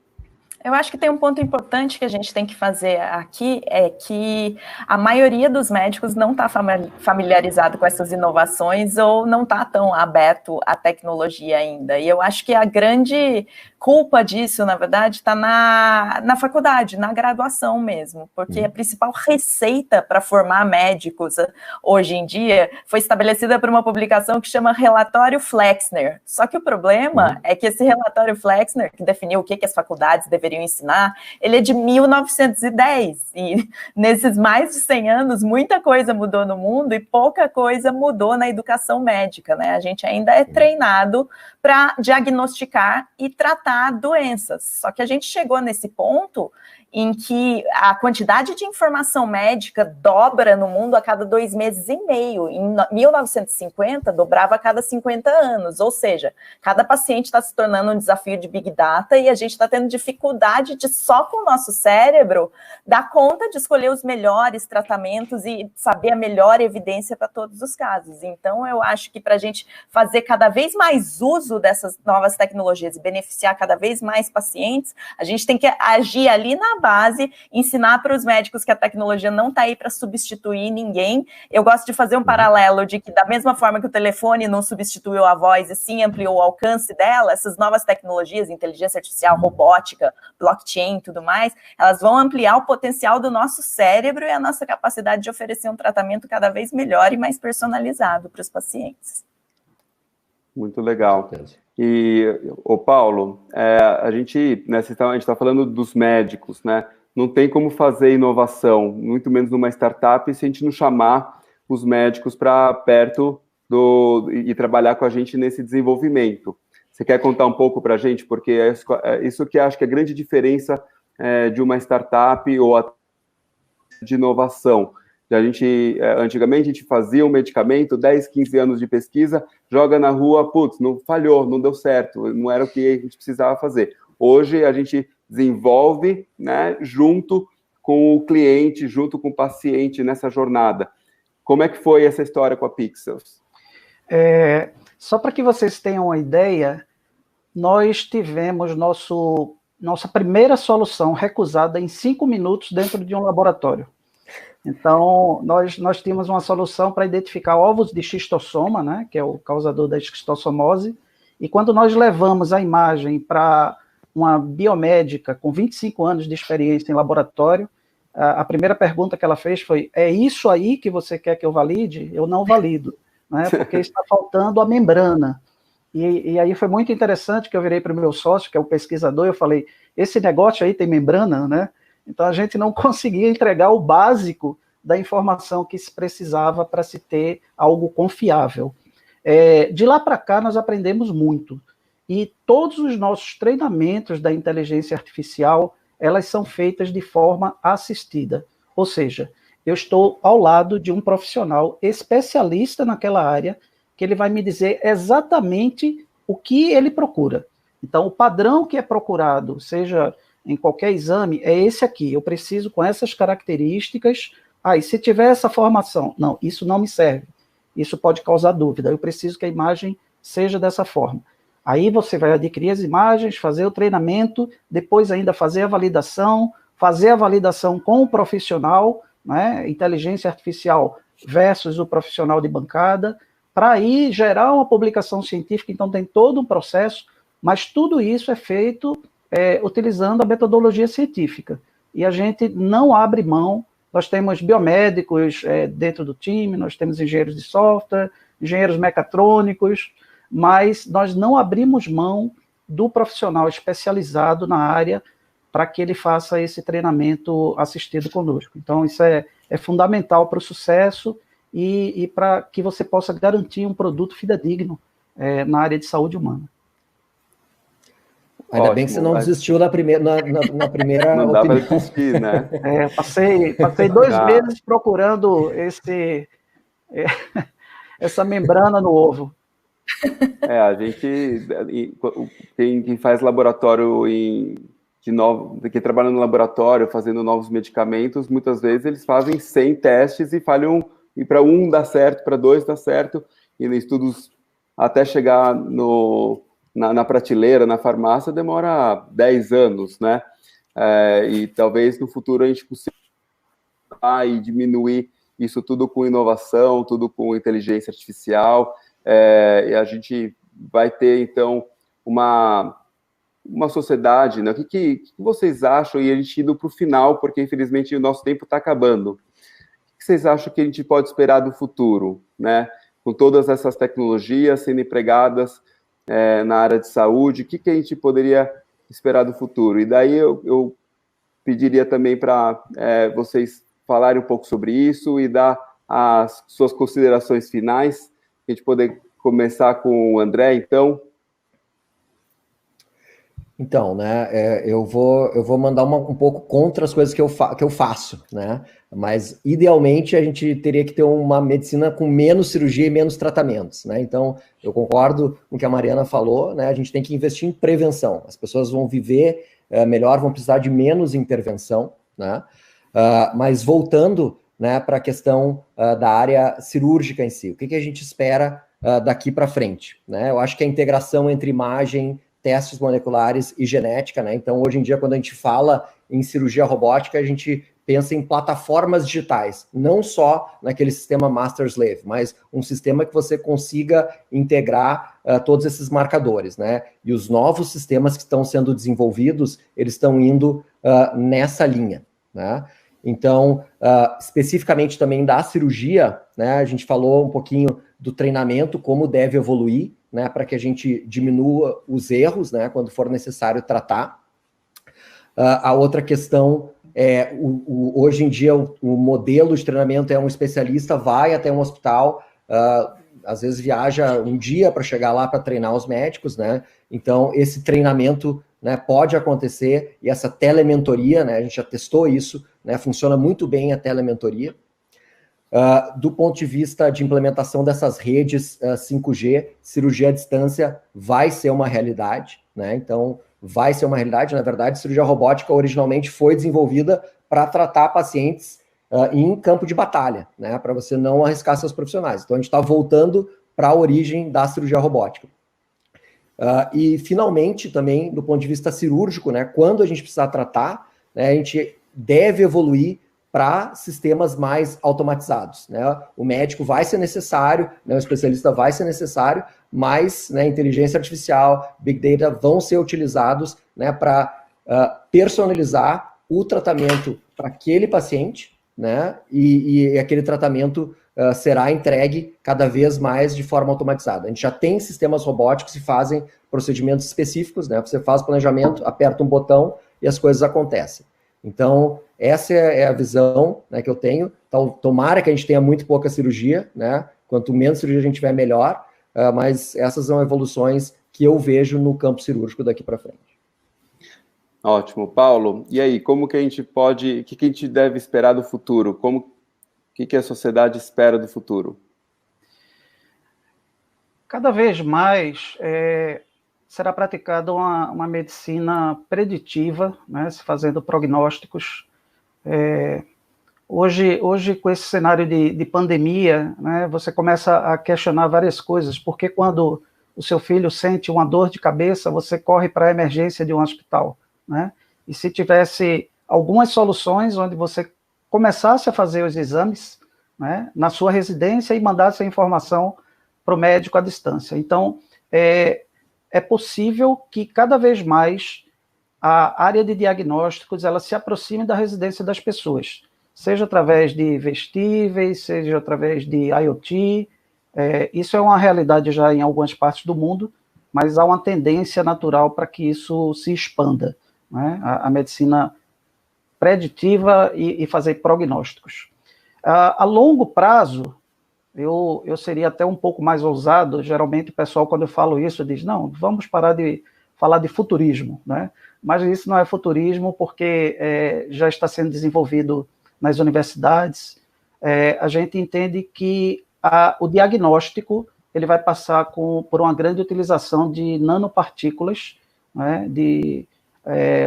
Eu acho que tem um ponto importante que a gente tem que fazer aqui, é que a maioria dos médicos não está familiarizado com essas inovações ou não está tão aberto à tecnologia ainda. E eu acho que a grande culpa disso, na verdade, está na faculdade, na graduação mesmo, porque a principal receita para formar médicos hoje em dia foi estabelecida por uma publicação que chama Relatório Flexner. Só que o problema é que esse Relatório Flexner, que definiu o que as faculdades deveriam ensinar, ele é de 1910, e nesses mais de 100 anos, muita coisa mudou no mundo e pouca coisa mudou na educação médica, né? A gente ainda é treinado para diagnosticar e tratar doenças, só que a gente chegou nesse ponto em que a quantidade de informação médica dobra no mundo a cada 2 meses e meio. Em 1950, dobrava a cada 50 anos, ou seja, cada paciente está se tornando um desafio de Big Data e a gente está tendo dificuldade de, só com o nosso cérebro, dar conta de escolher os melhores tratamentos e saber a melhor evidência para todos os casos. Então, eu acho que para a gente fazer cada vez mais uso dessas novas tecnologias e beneficiar cada vez mais pacientes, a gente tem que agir ali na base, ensinar para os médicos que a tecnologia não está aí para substituir ninguém. Eu gosto de fazer um paralelo de que, da mesma forma que o telefone não substituiu a voz e sim ampliou o alcance dela, essas novas tecnologias, inteligência artificial, robótica, blockchain e tudo mais, elas vão ampliar o potencial do nosso cérebro e a nossa capacidade de oferecer um tratamento cada vez melhor e mais personalizado para os pacientes. Muito legal. E, Paulo, a gente está falando dos médicos, né? Não tem como fazer inovação, muito menos numa startup, se a gente não chamar os médicos para perto e trabalhar com a gente nesse desenvolvimento. Você quer contar um pouco para a gente? Porque é isso que acho que é a grande diferença de uma startup ou de inovação. Antigamente a gente fazia um medicamento, 10, 15 anos de pesquisa, joga na rua, putz, não falhou, não deu certo, não era o que a gente precisava fazer. Hoje a gente desenvolve, né, junto com o cliente, junto com o paciente nessa jornada. Como é que foi essa história com a Pixels? Só para que vocês tenham uma ideia, nós tivemos nossa primeira solução recusada em 5 minutos dentro de um laboratório. Então, nós tínhamos uma solução para identificar ovos de xistossoma, né, que é o causador da esquistossomose, e quando nós levamos a imagem para uma biomédica com 25 anos de experiência em laboratório, a primeira pergunta que ela fez foi: é isso aí que você quer que eu valide? Eu não valido, né, porque está faltando a membrana. E aí foi muito interessante que eu virei para o meu sócio, que é o pesquisador, e eu falei: esse negócio aí tem membrana, né? Então, a gente não conseguia entregar o básico da informação que se precisava para se ter algo confiável. De lá para cá, nós aprendemos muito. E todos os nossos treinamentos da inteligência artificial, elas são feitas de forma assistida. Ou seja, eu estou ao lado de um profissional especialista naquela área, que ele vai me dizer exatamente o que ele procura. Então, o padrão que é procurado, seja em qualquer exame, é esse aqui. Eu preciso com essas características. E se tiver essa formação? Não, isso não me serve. Isso pode causar dúvida. Eu preciso que a imagem seja dessa forma. Aí você vai adquirir as imagens, fazer o treinamento, depois ainda fazer a validação com o profissional, né, inteligência artificial versus o profissional de bancada, para aí gerar uma publicação científica. Então tem todo um processo, mas tudo isso é feito utilizando a metodologia científica. E a gente não abre mão. Nós temos biomédicos dentro do time, nós temos engenheiros de software, engenheiros mecatrônicos, mas nós não abrimos mão do profissional especializado na área para que ele faça esse treinamento assistido conosco. Então, isso é fundamental para o sucesso e para que você possa garantir um produto fidedigno na área de saúde humana. Ainda ótimo, bem que você não desistiu na primeira não dá para desistir, né? Passei 2 meses procurando essa membrana no ovo. A gente, quem faz laboratório que trabalha no laboratório fazendo novos medicamentos, muitas vezes eles fazem 100 testes e falham, e para um dá certo, para 2 dá certo, e em estudos até chegar na prateleira, na farmácia, demora 10 anos, né? e talvez no futuro a gente consiga e diminuir isso tudo com inovação, tudo com inteligência artificial, e a gente vai ter, então, uma sociedade, né? O que vocês acham, e a gente indo para o final, porque infelizmente o nosso tempo está acabando, o que vocês acham que a gente pode esperar do futuro, né? Com todas essas tecnologias sendo empregadas na área de saúde, o que a gente poderia esperar do futuro? E daí eu pediria também para vocês falarem um pouco sobre isso e dar as suas considerações finais, a gente poder começar com o André, então. Então, né, eu vou mandar um pouco contra as coisas que eu faço, né, mas idealmente a gente teria que ter uma medicina com menos cirurgia e menos tratamentos, né, então eu concordo com o que a Mariana falou, né, a gente tem que investir em prevenção, as pessoas vão viver melhor, vão precisar de menos intervenção, né, mas voltando, né, para a questão da área cirúrgica em si, o que a gente espera daqui para frente, né, eu acho que a integração entre imagem, testes moleculares e genética, né? Então, hoje em dia, quando a gente fala em cirurgia robótica, a gente pensa em plataformas digitais, não só naquele sistema master-slave, mas um sistema que você consiga integrar todos esses marcadores, né? E os novos sistemas que estão sendo desenvolvidos, eles estão indo nessa linha, né? Então, especificamente também da cirurgia, né? A gente falou um pouquinho do treinamento, como deve evoluir, né, para que a gente diminua os erros, né, quando for necessário tratar. A outra questão é, hoje em dia, o modelo de treinamento é um especialista, vai até um hospital, às vezes viaja um dia para chegar lá para treinar os médicos, né, então esse treinamento, né, pode acontecer, e essa telementoria, né, a gente já testou isso, né, funciona muito bem a telementoria. Do ponto de vista de implementação dessas redes 5G, cirurgia à distância vai ser uma realidade, né? Então, vai ser uma realidade. Na verdade, cirurgia robótica originalmente foi desenvolvida para tratar pacientes em campo de batalha, né? Para você não arriscar seus profissionais. Então, a gente está voltando para a origem da cirurgia robótica. E, finalmente, também, do ponto de vista cirúrgico, né? Quando a gente precisar tratar, né, a gente deve evoluir para sistemas mais automatizados, né? O médico vai ser necessário, né? O especialista vai ser necessário, mas, né, inteligência artificial, big data vão ser utilizados, né, para personalizar o tratamento para aquele paciente, né? E aquele tratamento será entregue cada vez mais de forma automatizada. A gente já tem sistemas robóticos que fazem procedimentos específicos, né? Você faz o planejamento, aperta um botão e as coisas acontecem. Então, essa é a visão, né, que eu tenho. Então, tomara que a gente tenha muito pouca cirurgia, né? Quanto menos cirurgia a gente tiver, melhor. Mas essas são evoluções que eu vejo no campo cirúrgico daqui para frente. Ótimo. Paulo, e aí, como que a gente pode... O que a gente deve esperar do futuro? O que a sociedade espera do futuro? Cada vez mais será praticada uma medicina preditiva, né, se fazendo prognósticos. Hoje, com esse cenário de pandemia, né, você começa a questionar várias coisas, porque quando o seu filho sente uma dor de cabeça, você corre para a emergência de um hospital, né? E se tivesse algumas soluções onde você começasse a fazer os exames, né, na sua residência e mandasse a informação para o médico à distância. Então, é possível que cada vez mais a área de diagnósticos ela se aproxime da residência das pessoas, seja através de vestíveis, seja através de IoT. Isso é uma realidade já em algumas partes do mundo, mas há uma tendência natural para que isso se expanda, né? A medicina preditiva e fazer prognósticos. A longo prazo, eu seria até um pouco mais ousado. Geralmente o pessoal, quando eu falo isso, diz, não, vamos parar de falar de futurismo, né? Mas isso não é futurismo, porque já está sendo desenvolvido nas universidades. A gente entende que o diagnóstico ele vai passar por uma grande utilização de nanopartículas, né, de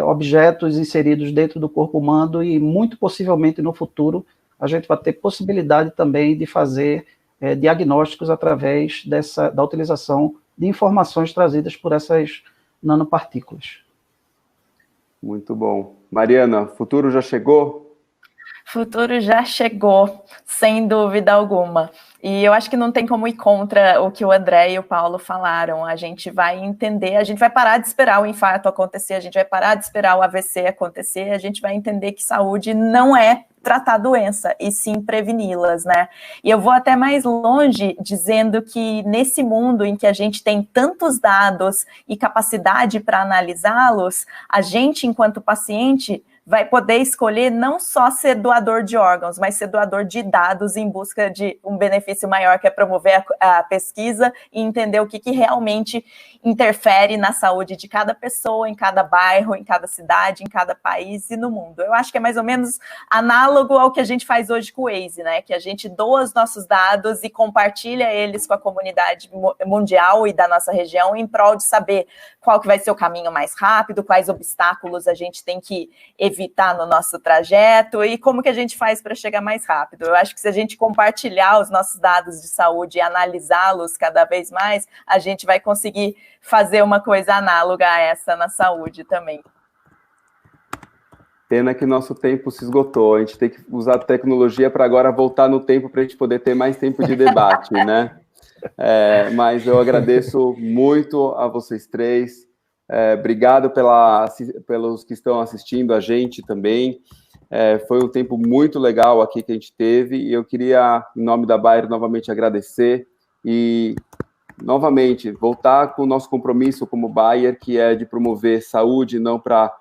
objetos inseridos dentro do corpo humano, e muito possivelmente no futuro a gente vai ter possibilidade também de fazer diagnósticos através da utilização de informações trazidas por essas nanopartículas. Muito bom. Mariana, futuro já chegou? Futuro já chegou, sem dúvida alguma. E eu acho que não tem como ir contra o que o André e o Paulo falaram. A gente vai entender, a gente vai parar de esperar o infarto acontecer, a gente vai parar de esperar o AVC acontecer, a gente vai entender que saúde não é tratar a doença, e sim preveni-las, né? E eu vou até mais longe dizendo que nesse mundo em que a gente tem tantos dados e capacidade para analisá-los, a gente, enquanto paciente, vai poder escolher não só ser doador de órgãos, mas ser doador de dados em busca de um benefício maior, que é promover a pesquisa e entender o que realmente interfere na saúde de cada pessoa, em cada bairro, em cada cidade, em cada país e no mundo. Eu acho que é mais ou menos análogo ao que a gente faz hoje com o Waze, né? Que a gente doa os nossos dados e compartilha eles com a comunidade mundial e da nossa região em prol de saber qual que vai ser o caminho mais rápido, quais obstáculos a gente tem que evitar no nosso trajeto e como que a gente faz para chegar mais rápido. Eu acho que se a gente compartilhar os nossos dados de saúde e analisá-los cada vez mais, a gente vai conseguir fazer uma coisa análoga a essa na saúde também. Pena que nosso tempo se esgotou. A gente tem que usar a tecnologia para agora voltar no tempo para a gente poder ter mais tempo de debate, né? Mas eu agradeço muito a vocês três. Obrigado pelos que estão assistindo a gente também. Foi um tempo muito legal aqui que a gente teve e eu queria, em nome da Bayer, novamente agradecer e, novamente, voltar com o nosso compromisso como Bayer, que é de promover saúde, não para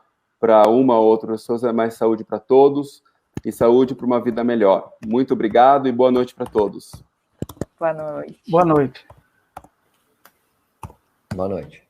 uma ou outra pessoa, mas saúde para todos e saúde para uma vida melhor. Muito obrigado e boa noite para todos. Boa noite. Boa noite. Boa noite.